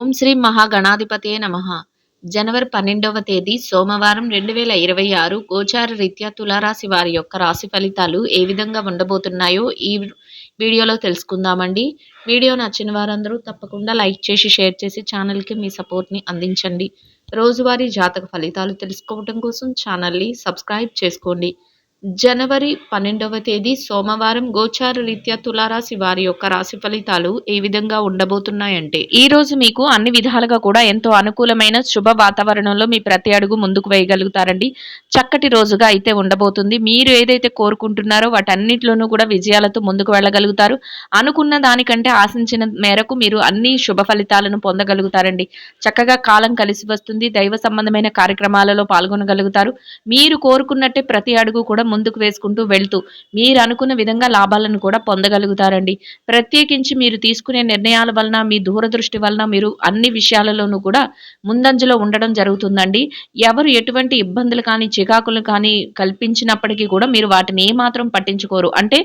ఓం శ్రీ మహాగణాధిపతయే నమః. జనవరి 12వ తేదీ సోమవారం 2026 గోచార రీత్యా తులారాశి వారి యొక్క రాశి ఫలితాలు ఏ విధంగా ఉండబోతున్నాయో ఈ వీడియోలో తెలుసుకుందామండి. వీడియో నచ్చిన వారందరూ తప్పకుండా లైక్ చేసి, షేర్ చేసి ఛానల్‌కి మీ సపోర్ట్‌ని అందించండి. రోజువారీ జాతక ఫలితాలు తెలుసుకోవడం కోసం ఛానల్‌ని సబ్స్క్రైబ్ చేసుకోండి. జనవరి 12వ తేదీ సోమవారం గోచార రీత్యా తులారాశి వారి యొక్క రాశి ఫలితాలు ఏ విధంగా ఉండబోతున్నాయంటే, ఈ రోజు మీకు అన్ని విధాలుగా కూడా ఎంతో అనుకూలమైన శుభ వాతావరణంలో మీ ప్రతి అడుగు ముందుకు వేయగలుగుతారండి. చక్కటి రోజుగా అయితే ఉండబోతుంది. మీరు ఏదైతే కోరుకుంటున్నారో వాటన్నిటిలోనూ కూడా విజయాలతో ముందుకు వెళ్ళగలుగుతారు. అనుకున్న దానికంటే ఆశించిన మేరకు మీరు అన్ని శుభ ఫలితాలను పొందగలుగుతారండి. చక్కగా కాలం కలిసి వస్తుంది. దైవ సంబంధమైన కార్యక్రమాలలో పాల్గొనగలుగుతారు. మీరు కోరుకున్నట్టే ప్రతి అడుగు కూడా ముందుకు వేసుకుంటూ వెళ్తూ మీరు అనుకున్న విధంగా లాభాలను కూడా పొందగలుగుతారండి. ప్రత్యేకించి మీరు తీసుకునే నిర్ణయాల వలన, మీ దూరదృష్టి వలన మీరు అన్ని విషయాలలోనూ కూడా ముందంజలో ఉండడం జరుగుతుందండి. ఎవరు ఎటువంటి ఇబ్బందులు కానీ, చికాకులు కానీ కల్పించినప్పటికీ కూడా మీరు వాటిని ఏమాత్రం పట్టించుకోరు. అంటే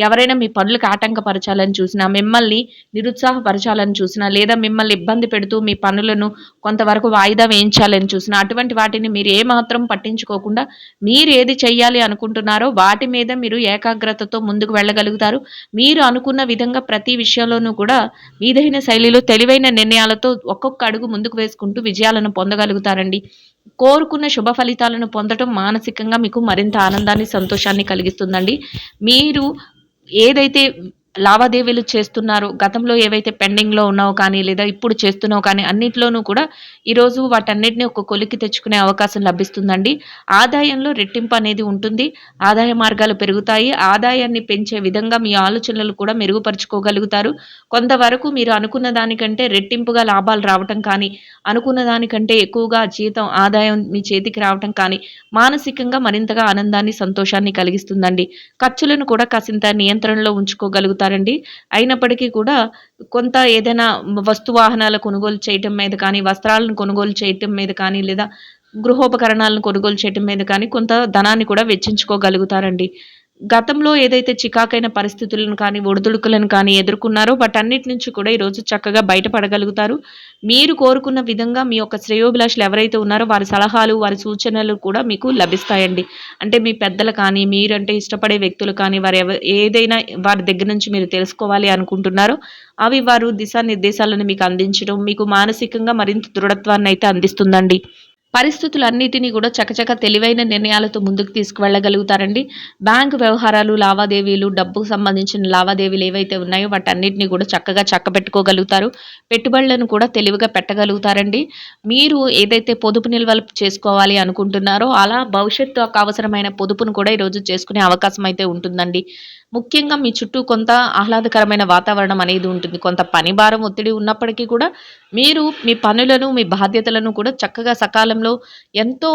ఎవరైనా మీ పనులకు ఆటంకపరచాలని చూసినా, మిమ్మల్ని నిరుత్సాహపరచాలని చూసినా, లేదా మిమ్మల్ని ఇబ్బంది పెడుతూ మీ పనులను కొంతవరకు వాయిదా వేయించాలని చూసినా, అటువంటి వాటిని మీరు ఏమాత్రం పట్టించుకోకుండా మీరు ఏది చెయ్యాలి అనుకుంటున్నారో వాటి మీద మీరు ఏకాగ్రతతో ముందుకు వెళ్ళగలుగుతారు. మీరు అనుకున్న విధంగా ప్రతి విషయంలోనూ కూడా మీదైన శైలిలో తెలివైన నిర్ణయాలతో ఒక్కొక్క అడుగు ముందుకు వేసుకుంటూ విజయాలను పొందగలుగుతారండి. కోరుకున్న శుభ ఫలితాలను పొందటం మానసికంగా మీకు మరింత ఆనందాన్ని, సంతోషాన్ని కలిగిస్తుందండి. మీరు ఏదైతే లావాదేవీలు చేస్తున్నారో, గతంలో ఏవైతే పెండింగ్‌లో ఉన్నావో కానీ, లేదా ఇప్పుడు చేస్తున్నావో కానీ అన్నిట్లోనూ కూడా ఈరోజు వాటన్నిటిని ఒక కొలిక్కి తెచ్చుకునే అవకాశం లభిస్తుందండి. ఆదాయంలో రెట్టింపు అనేది ఉంటుంది. ఆదాయ మార్గాలు పెరుగుతాయి. ఆదాయాన్ని పెంచే విధంగా మీ ఆలోచనలు కూడా మెరుగుపరుచుకోగలుగుతారు. కొంతవరకు మీరు అనుకున్న దానికంటే రెట్టింపుగా లాభాలు రావటం కానీ, అనుకున్న దానికంటే ఎక్కువగా జీతం, ఆదాయం మీ చేతికి రావటం కానీ, మానసికంగా మరింతగా ఆనందాన్ని, సంతోషాన్ని కలిగిస్తుందండి. ఖర్చులను కూడా కాసింత నియంత్రణలో ఉంచుకోగలుగుతారండి. అయినప్పటికీ కూడా కొంత ఏదైనా వస్తు వాహనాల కొనుగోలు చేయటం మీద కానీ, వస్త్రాలను కొనుగోలు చేయటం మీద కానీ, లేదా గృహోపకరణాలను కొనుగోలు చేయటం మీద కానీ కొంత ధనాన్ని కూడా వెచ్చించుకోగలుగుతారండి. గతంలో ఏదైతే చికాకైన పరిస్థితులను కానీ, ఒడిదుడుకులను కానీ ఎదుర్కొన్నారో వాటన్నిటి నుంచి కూడా ఈరోజు చక్కగా బయటపడగలుగుతారు. మీరు కోరుకున్న విధంగా మీ యొక్క శ్రేయోభిలాషులు ఎవరైతే ఉన్నారో వారి సలహాలు, వారి సూచనలు కూడా మీకు లభిస్తాయండి. అంటే మీ పెద్దలు కానీ, మీరంటే ఇష్టపడే వ్యక్తులు కానీ, ఏదైనా వారి దగ్గర నుంచి మీరు తెలుసుకోవాలి అనుకుంటున్నారో అవి వారు దిశానిర్దేశాలను మీకు అందించడం, మీకు మానసికంగా మరింత దృఢత్వాన్నయితే అందిస్తుందండి. పరిస్థితులన్నిటిని కూడా చకచక తెలివైన నిర్ణయాలతో ముందుకు తీసుకువెళ్ళగలుగుతారండి. బ్యాంకు వ్యవహారాలు, లావాదేవీలు, డబ్బుకు సంబంధించిన లావాదేవీలు ఏవైతే ఉన్నాయో వాటన్నిటిని కూడా చక్కగా చక్కబెట్టుకోగలుగుతారు. పెట్టుబడులను కూడా తెలివిగా పెట్టగలుగుతారండి. మీరు ఏదైతే పొదుపు నిల్వలు చేసుకోవాలి అనుకుంటున్నారో అలా భవిష్యత్తుకు అవసరమైన పొదుపును కూడా ఈరోజు చేసుకునే అవకాశం అయితే ఉంటుందండి. ముఖ్యంగా మీ చుట్టూ కొంత ఆహ్లాదకరమైన వాతావరణం అనేది ఉంటుంది. కొంత పని భారం, ఒత్తిడి ఉన్నప్పటికీ కూడా మీరు మీ పనులను, మీ బాధ్యతలను కూడా చక్కగా సకాలంలో ఎంతో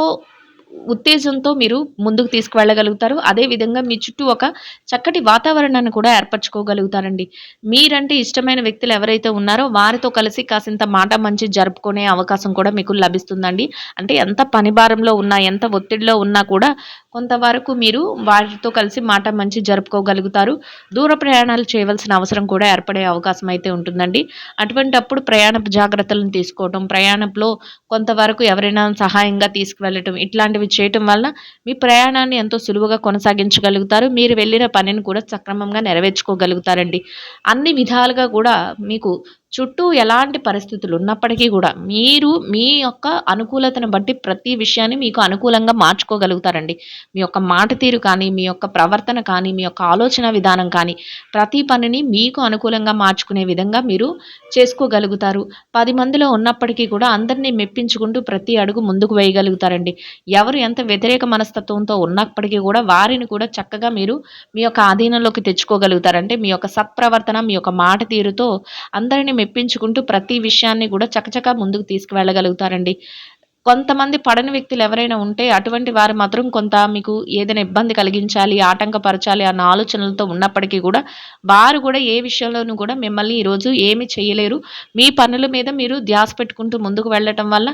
ఉత్తేజంతో మీరు ముందుకు తీసుకువెళ్ళగలుగుతారు. అదే విధంగా మీ చుట్టూ ఒక చక్కటి వాతావరణాన్ని కూడా ఏర్పరచుకోగలుగుతారండి. మీరంటే ఇష్టమైన వ్యక్తులు ఎవరైతే ఉన్నారో వారితో కలిసి కాసింత మాట మంచి జరుపుకునే అవకాశం కూడా మీకు లభిస్తుందండి. అంటే ఎంత పని భారంలో ఉన్నా, ఎంత ఒత్తిడిలో ఉన్నా కూడా కొంతవరకు మీరు వారితో కలిసి మాట మంచి జరుపుకోగలుగుతారు. దూర ప్రయాణాలు చేయవలసిన అవసరం కూడా ఏర్పడే అవకాశం అయితే ఉంటుందండి. అటువంటప్పుడు ప్రయాణపు జాగ్రత్తలను తీసుకోవటం, ప్రయాణంలో కొంతవరకు ఎవరైనా సహాయంగా తీసుకువెళ్ళటం ఇట్లాంటివి చేయటం వలన మీ ప్రయాణాన్ని ఎంతో సులువుగా కొనసాగించగలుగుతారు. మీరు వెళ్ళిన పనిని కూడా సక్రమంగా నెరవేర్చుకోగలుగుతారండి. అన్ని విధాలుగా కూడా మీకు చుట్టూ ఎలాంటి పరిస్థితులు ఉన్నప్పటికీ కూడా మీరు మీ యొక్క అనుకూలతను బట్టి ప్రతి విషయాన్ని మీకు అనుకూలంగా మార్చుకోగలుగుతారండి. మీ యొక్క మాట తీరు కానీ, మీ యొక్క ప్రవర్తన కానీ, మీ యొక్క ఆలోచన విధానం కానీ ప్రతి పనిని మీకు అనుకూలంగా మార్చుకునే విధంగా మీరు చేసుకోగలుగుతారు. 10 మందిలో ఉన్నప్పటికీ కూడా అందరినీ మెప్పించుకుంటూ ప్రతి అడుగు ముందుకు వేయగలుగుతారండి. ఎవరు ఎంత వ్యతిరేక మనస్తత్వంతో ఉన్నప్పటికీ కూడా వారిని కూడా చక్కగా మీరు మీ యొక్క ఆధీనంలోకి తెచ్చుకోగలుగుతారు. అంటే మీ యొక్క సత్ప్రవర్తన, మీ యొక్క మాట తీరుతో అందరిని మెప్పించుకుంటూ ప్రతి విషయాన్ని కూడా చకచకా ముందుకు తీసుకువెళ్ళగలుగుతారండి. కొంతమంది పడని వ్యక్తులు ఎవరైనా ఉంటే అటువంటి వారు మాత్రం కొంత మీకు ఏదైనా ఇబ్బంది కలిగించాలి, ఆటంకపరచాలి అన్న ఆలోచనలతో ఉన్నప్పటికీ కూడా వారు కూడా ఏ విషయంలోనూ కూడా మిమ్మల్ని ఈరోజు ఏమి చేయలేరు. మీ పనుల మీద మీరు ధ్యాస పెట్టుకుంటూ ముందుకు వెళ్ళటం వల్ల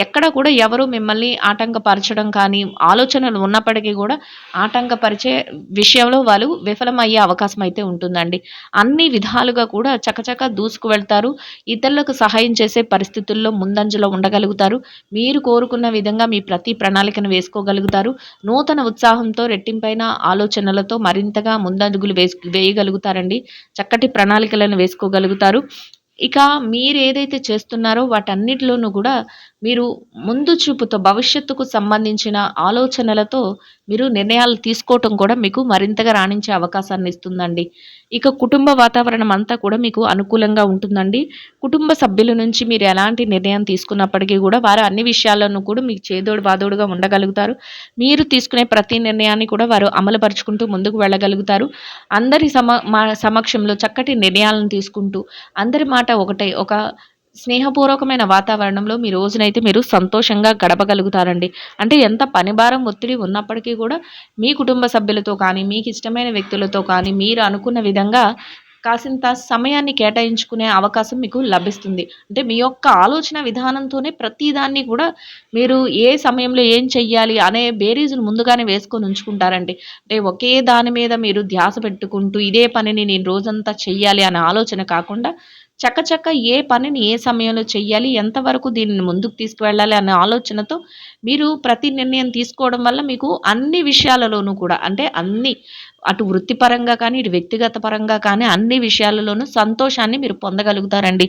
ఎక్కడ కూడా ఎవరు మిమ్మల్ని ఆటంకపరచడం కానీ, ఆలోచనలు ఉన్నప్పటికీ కూడా ఆటంకపరిచే విషయంలో వాళ్ళు విఫలమయ్యే అవకాశం అయితే ఉంటుందండి. అన్ని విధాలుగా కూడా చకచకా దూసుకు వెళ్తారు. ఇతరులకు సహాయం చేసే పరిస్థితుల్లో ముందంజలో ఉండగలుగుతారు. మీరు కోరుకున్న విధంగా మీ ప్రతి ప్రణాళికను వేసుకోగలుగుతారు. నూతన ఉత్సాహంతో రెట్టింపైన ఆలోచనలతో మరింతగా ముందడుగులు వేయగలుగుతారండి. చక్కటి ప్రణాళికలను వేసుకోగలుగుతారు. ఇక మీరేదైతే చేస్తున్నారో వాటన్నిటిలోనూ కూడా మీరు ముందు చూపుతో భవిష్యత్తుకు సంబంధించిన ఆలోచనలతో మీరు నిర్ణయాలు తీసుకోవటం కూడా మీకు మరింతగా రాణించే అవకాశాన్ని ఇస్తుందండి. ఇక కుటుంబ వాతావరణం అంతా కూడా మీకు అనుకూలంగా ఉంటుందండి. కుటుంబ సభ్యుల నుంచి మీరు ఎలాంటి నిర్ణయం తీసుకున్నప్పటికీ కూడా వారు అన్ని విషయాల్లోనూ కూడా మీకు చేదోడు వాదోడుగా ఉండగలుగుతారు. మీరు తీసుకునే ప్రతి నిర్ణయాన్ని కూడా వారు అమలుపరుచుకుంటూ ముందుకు వెళ్ళగలుగుతారు. అందరి సమక్షంలో చక్కటి నిర్ణయాలను తీసుకుంటూ అందరి మాట ఒకటే ఒక స్నేహపూర్వకమైన వాతావరణంలో మీ రోజునైతే మీరు సంతోషంగా గడపగలుగుతారండి. అంటే ఎంత పని భారం, ఒత్తిడి ఉన్నప్పటికీ కూడా మీ కుటుంబ సభ్యులతో కానీ, మీకు ఇష్టమైన వ్యక్తులతో కానీ మీరు అనుకున్న విధంగా కాసింత సమయాన్ని కేటాయించుకునే అవకాశం మీకు లభిస్తుంది. అంటే మీ యొక్క ఆలోచన విధానంతోనే ప్రతిదాన్ని కూడా మీరు ఏ సమయంలో ఏం చెయ్యాలి అనే బేరీజును ముందుగానే వేసుకొని ఉంచుకుంటారండి. అంటే ఒకే దాని మీద మీరు ధ్యాస పెట్టుకుంటూ ఇదే పనిని నేను రోజంతా చెయ్యాలి అనే ఆలోచన కాకుండా చకచక ఏ పనిని ఏ సమయంలో చెయ్యాలి, ఎంతవరకు దీనిని ముందుకు తీసుకువెళ్ళాలి అనే ఆలోచనతో మీరు ప్రతి నిర్ణయం తీసుకోవడం వల్ల మీకు అన్ని విషయాలలోనూ కూడా అంటే అన్ని అటు వృత్తిపరంగా కానీ, ఇటు వ్యక్తిగత పరంగా కానీ అన్ని విషయాలలోనూ సంతోషాన్ని మీరు పొందగలుగుతారండి.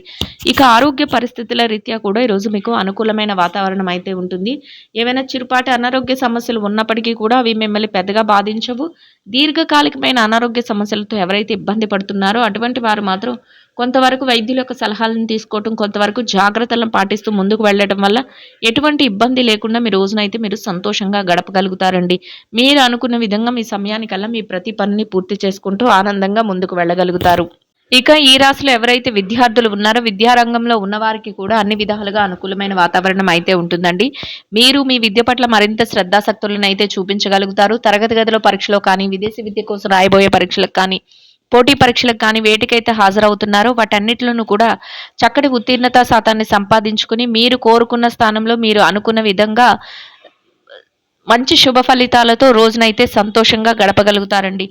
ఇక ఆరోగ్య పరిస్థితుల రీత్యా కూడా ఈరోజు మీకు అనుకూలమైన వాతావరణం అయితే ఉంటుంది. ఏవైనా చిరుపాటి అనారోగ్య సమస్యలు ఉన్నప్పటికీ కూడా అవి మిమ్మల్ని పెద్దగా బాధించవు. దీర్ఘకాలికమైన అనారోగ్య సమస్యలతో ఎవరైతే ఇబ్బంది పడుతున్నారో అటువంటి వారు మాత్రం కొంతవరకు వైద్యుల యొక్క సలహాలను తీసుకోవటం, కొంతవరకు జాగ్రత్తలను పాటిస్తూ ముందుకు వెళ్ళడం వల్ల ఎటువంటి ఇబ్బంది లేకుండా మీ రోజునైతే మీరు సంతోషంగా గడపగలుగుతారండి. మీరు అనుకున్న విధంగా మీ సమయానికల్లా మీ ప్రతి పనిని పూర్తి చేసుకుంటూ ఆనందంగా ముందుకు వెళ్ళగలుగుతారు. ఇక ఈ రాశిలో ఎవరైతే విద్యార్థులు ఉన్నారో విద్యారంగంలో ఉన్నవారికి కూడా అన్ని విధాలుగా అనుకూలమైన వాతావరణం అయితే ఉంటుందండి. మీరు మీ విద్య పట్ల మరింత శ్రద్ధాశక్తులను అయితే చూపించగలుగుతారు. తరగతి గదిలో పరీక్షలో కానీ, విదేశీ విద్య కోసం రాయబోయే పరీక్షలకు కానీ, పోటీ పరీక్షలకు కానీ వేటికైతే హాజరవుతున్నారో వాటన్నిటిలోనూ కూడా చక్కటి ఉత్తీర్ణతా శాతాన్ని సంపాదించుకుని మీరు కోరుకున్న స్థానంలో మీరు అనుకున్న విధంగా మంచి శుభ ఫలితాలతో రోజునైతే సంతోషంగా గడపగలుగుతారండి.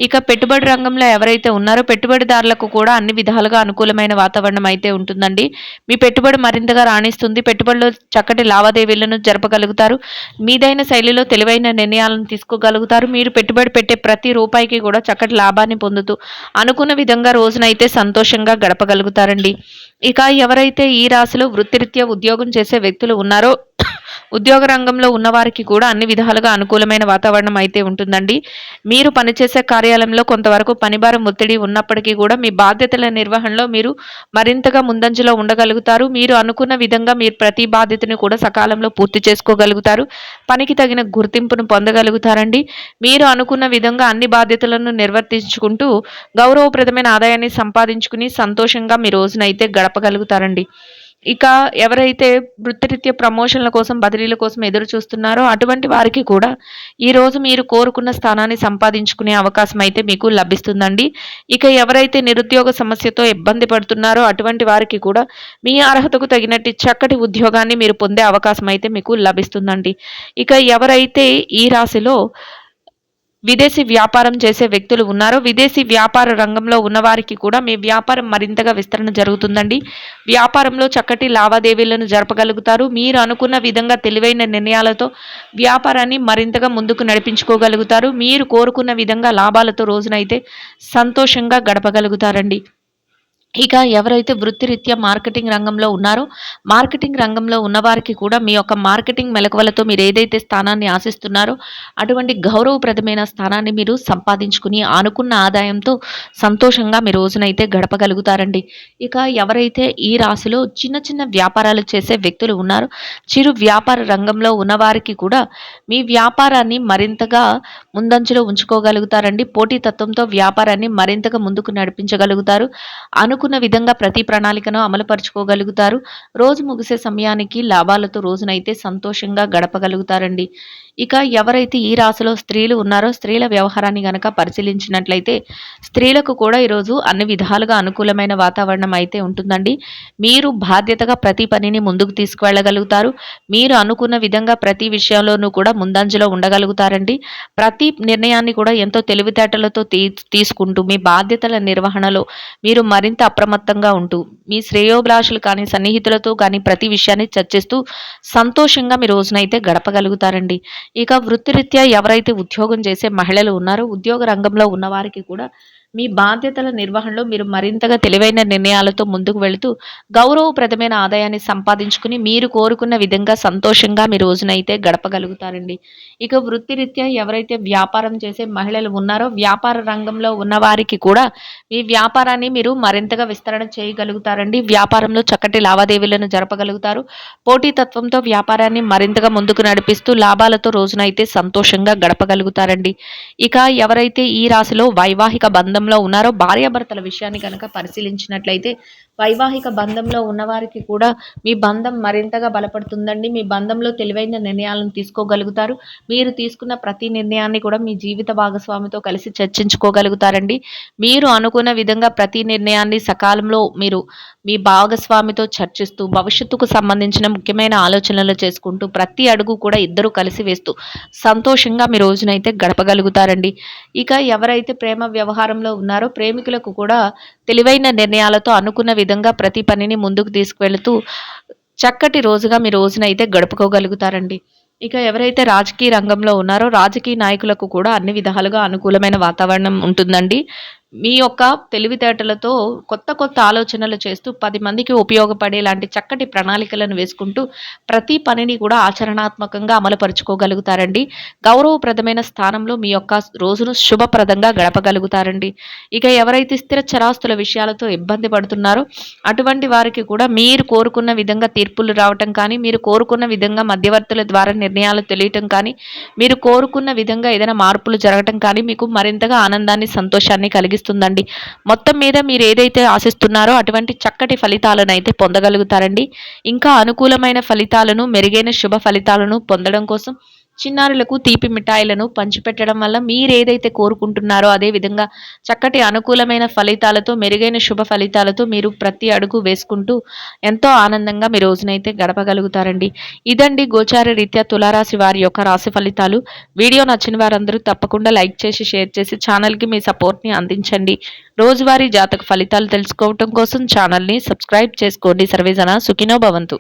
ఇక పెట్టుబడి రంగంలో ఎవరైతే ఉన్నారో పెట్టుబడిదారులకు కూడా అన్ని విధాలుగా అనుకూలమైన వాతావరణం అయితే ఉంటుందండి. మీ పెట్టుబడి మరింతగా రాణిస్తుంది. పెట్టుబడిలో చక్కటి లావాదేవీలను జరపగలుగుతారు. మీదైన శైలిలో తెలివైన నిర్ణయాలను తీసుకోగలుగుతారు. మీరు పెట్టుబడి పెట్టే ప్రతి రూపాయికి కూడా చక్కటి లాభాన్ని పొందుతూ అనుకున్న విధంగా రోజునైతే సంతోషంగా గడపగలుగుతారండి. ఇక ఎవరైతే ఈ రాశిలో వృత్తిరీత్యా ఉద్యోగం చేసే వ్యక్తులు ఉన్నారో ఉద్యోగ రంగంలో ఉన్నవారికి కూడా అన్ని విధాలుగా అనుకూలమైన వాతావరణం అయితే ఉంటుందండి. మీరు పనిచేసే కార్యాలయంలో కొంతవరకు పనిభారం ఒత్తిడి ఉన్నప్పటికీ కూడా మీ బాధ్యతల నిర్వహణలో మీరు మరింతగా ముందంజలో ఉండగలుగుతారు. మీరు అనుకున్న విధంగా మీరు ప్రతి బాధ్యతను కూడా సకాలంలో పూర్తి చేసుకోగలుగుతారు. పనికి తగిన గుర్తింపును పొందగలుగుతారండి. మీరు అనుకున్న విధంగా అన్ని బాధ్యతలను నిర్వర్తించుకుంటూ గౌరవప్రదమైన ఆదాయాన్ని సంపాదించుకుని సంతోషంగా మీ రోజునైతే గడపగలుగుతారండి. ఇక ఎవరైతే వృత్తిరీత్యా ప్రమోషన్ల కోసం, బదిలీల కోసం ఎదురు చూస్తున్నారో అటువంటి వారికి కూడా ఈరోజు మీరు కోరుకున్న స్థానాన్ని సంపాదించుకునే అవకాశం అయితే మీకు లభిస్తుందండి. ఇక ఎవరైతే నిరుద్యోగ సమస్యతో ఇబ్బంది పడుతున్నారో అటువంటి వారికి కూడా మీ అర్హతకు తగినట్టు చక్కటి ఉద్యోగాన్ని మీరు పొందే అవకాశం అయితే మీకు లభిస్తుందండి. ఇక ఎవరైతే ఈ రాశిలో విదేశీ వ్యాపారం చేసే వ్యక్తులు ఉన్నారో విదేశీ వ్యాపార రంగంలో ఉన్నవారికి కూడా మీ వ్యాపారం మరింతగా విస్తరణ జరుగుతుందండి. వ్యాపారంలో చక్కటి లావాదేవీలను జరపగలుగుతారు. మీరు అనుకున్న విధంగా తెలివైన నిర్ణయాలతో వ్యాపారాన్ని మరింతగా ముందుకు నడిపించుకోగలుగుతారు. మీరు కోరుకున్న విధంగా లాభాలతో రోజునైతే సంతోషంగా గడపగలుగుతారండి. ఇక ఎవరైతే వృత్తిరీత్యా మార్కెటింగ్ రంగంలో ఉన్నారో మార్కెటింగ్ రంగంలో ఉన్నవారికి కూడా మీ యొక్క మార్కెటింగ్ మెలకువలతో మీరు ఏదైతే స్థానాన్ని ఆశిస్తున్నారో అటువంటి గౌరవప్రదమైన స్థానాన్ని మీరు సంపాదించుకుని అనుకున్న ఆదాయంతో సంతోషంగా మీ రోజునైతే గడపగలుగుతారండి. ఇక ఎవరైతే ఈ రాశిలో చిన్న చిన్న వ్యాపారాలు చేసే వ్యక్తులు ఉన్నారో చిరు వ్యాపార రంగంలో ఉన్నవారికి కూడా మీ వ్యాపారాన్ని మరింతగా ముందంజలో ఉంచుకోగలుగుతారండి. పోటీతత్వంతో వ్యాపారాన్ని మరింతగా ముందుకు నడిపించగలుగుతారు. అనుకున్న విధంగా ప్రతి ప్రణాళికను అమలుపరుచుకోగలుగుతారు. రోజు ముగిసే సమయానికి లాభాలతో రోజునైతే సంతోషంగా గడపగలుగుతారండి. ఇక ఎవరైతే ఈ రాశిలో స్త్రీలు ఉన్నారో స్త్రీల వ్యవహారాన్ని గనక పరిశీలించినట్లయితే స్త్రీలకు కూడా ఈరోజు అన్ని విధాలుగా అనుకూలమైన వాతావరణం అయితే ఉంటుందండి. మీరు బాధ్యతగా ప్రతి పనిని ముందుకు తీసుకువెళ్ళగలుగుతారు. మీరు అనుకున్న విధంగా ప్రతి విషయంలోనూ కూడా ముందంజలో ఉండగలుగుతారండి. ప్రతి నిర్ణయాన్ని కూడా ఎంతో తెలివితేటలతో తీసుకుంటూ మీ బాధ్యతల నిర్వహణలో మీరు మరింత అప్రమత్తంగా ఉంటూ మీ శ్రేయోభిలాషులు కానీ సన్నిహితులతో కానీ ప్రతి విషయాన్ని చర్చిస్తూ సంతోషంగా మీ రోజునైతే గడపగలుగుతారండి. ఇక వృత్తిరీత్యా ఎవరైతే ఉద్యోగం చేసే మహిళలు ఉన్నారో ఉద్యోగ రంగంలో ఉన్నవారికి కూడా మీ బాధ్యతల నిర్వహణలో మీరు మరింతగా తెలివైన నిర్ణయాలతో ముందుకు వెళుతూ గౌరవప్రదమైన ఆదాయాన్ని సంపాదించుకుని మీరు కోరుకున్న విధంగా సంతోషంగా మీ రోజునైతే గడపగలుగుతారండి. ఇక వృత్తిరీత్యా ఎవరైతే వ్యాపారం చేసే మహిళలు ఉన్నారో వ్యాపార రంగంలో ఉన్నవారికి కూడా మీ వ్యాపారాన్ని మీరు మరింతగా విస్తరణ చేయగలుగుతారండి. వ్యాపారంలో చక్కటి లావాదేవీలను జరపగలుగుతారు. పోటీతత్వంతో వ్యాపారాన్ని మరింతగా ముందుకు నడిపిస్తూ లాభాలతో రోజునైతే సంతోషంగా గడపగలుగుతారండి. ఇక ఎవరైతే ఈ రాశిలో వైవాహిక బంధంలో ఉన్నారో భార్యాభర్తల విషయాన్ని కనుక పరిశీలించినట్లయితే వైవాహిక బంధంలో ఉన్నవారికి కూడా మీ బంధం మరింతగా బలపడుతుందండి. మీ బంధంలో తెలివైన నిర్ణయాలను తీసుకోగలుగుతారు. మీరు తీసుకున్న ప్రతి నిర్ణయాన్ని కూడా మీ జీవిత భాగస్వామితో కలిసి చర్చించుకోగలుగుతారండి. మీరు అనుకున్న విధంగా ప్రతి నిర్ణయాన్ని సకాలంలో మీరు మీ భాగస్వామితో చర్చిస్తూ భవిష్యత్తుకు సంబంధించిన ముఖ్యమైన ఆలోచనలు చేసుకుంటూ ప్రతి అడుగు కూడా ఇద్దరు కలిసి వేస్తూ సంతోషంగా మీ రోజునైతే గడపగలుగుతారండి. ఇక ఎవరైతే ప్రేమ వ్యవహారంలో ఉన్నారో ప్రేమికులకు కూడా తెలివైన నిర్ణయాలతో అనుకున్న విధంగా ప్రతి పనిని ముందుకు తీసుకువెళుతూ చక్కటి రోజుగా మీ రోజునైతే గడుపుకోగలుగుతారండి. ఇక ఎవరైతే రాజకీయ రంగంలో ఉన్నారో రాజకీయ నాయకులకు కూడా అన్ని విధాలుగా అనుకూలమైన వాతావరణం ఉంటుందండి. మీ యొక్క తెలివితేటలతో కొత్త కొత్త ఆలోచనలు చేస్తూ 10 మందికి ఉపయోగపడేలాంటి చక్కటి ప్రణాళికలను వేసుకుంటూ ప్రతి పనిని కూడా ఆచరణాత్మకంగా అమలుపరుచుకోగలుగుతారండి. గౌరవప్రదమైన స్థానంలో మీ యొక్క రోజును శుభప్రదంగా గడపగలుగుతారండి. ఇక ఎవరైతే స్థిర చరాస్తుల విషయాలతో ఇబ్బంది పడుతున్నారో అటువంటి వారికి కూడా మీరు కోరుకున్న విధంగా తీర్పులు రావటం కానీ మీరు కోరుకున్న విధంగా మధ్యవర్తుల ద్వారా నిర్ణయాలు తెలియటం కానీ మీరు కోరుకున్న విధంగా ఏదైనా మార్పులు జరగటం కానీ మీకు మరింతగా ఆనందాన్ని సంతోషాన్ని కలిగిస్తుందండి. మొత్తం మీద మీరు ఏదైతే ఆశిస్తున్నారో అటువంటి చక్కటి ఫలితాలను అయితే పొందగలుగుతారండి. ఇంకా అనుకూలమైన ఫలితాలను మెరుగైన శుభ ఫలితాలను పొందడం కోసం చిన్నారులకు తీపి మిఠాయిలను పంచిపెట్టడం వల్ల మీరేదైతే కోరుకుంటున్నారో అదే విధంగా చక్కటి అనుకూలమైన ఫలితాలతో మెరుగైన శుభ ఫలితాలతో మీరు ప్రతి అడుగు వేసుకుంటూ ఎంతో ఆనందంగా మీ రోజునైతే గడపగలుగుతారండి. ఇదండి గోచార రీత్యా తులారాశి వారి యొక్క రాశి ఫలితాలు. వీడియో నచ్చిన వారందరూ తప్పకుండా లైక్ చేసి షేర్ చేసి ఛానల్కి మీ సపోర్ట్ని అందించండి. రోజువారీ జాతక ఫలితాలు తెలుసుకోవటం కోసం ఛానల్ని సబ్స్క్రైబ్ చేసుకోండి. సర్వేజన సుఖినో భవంతు.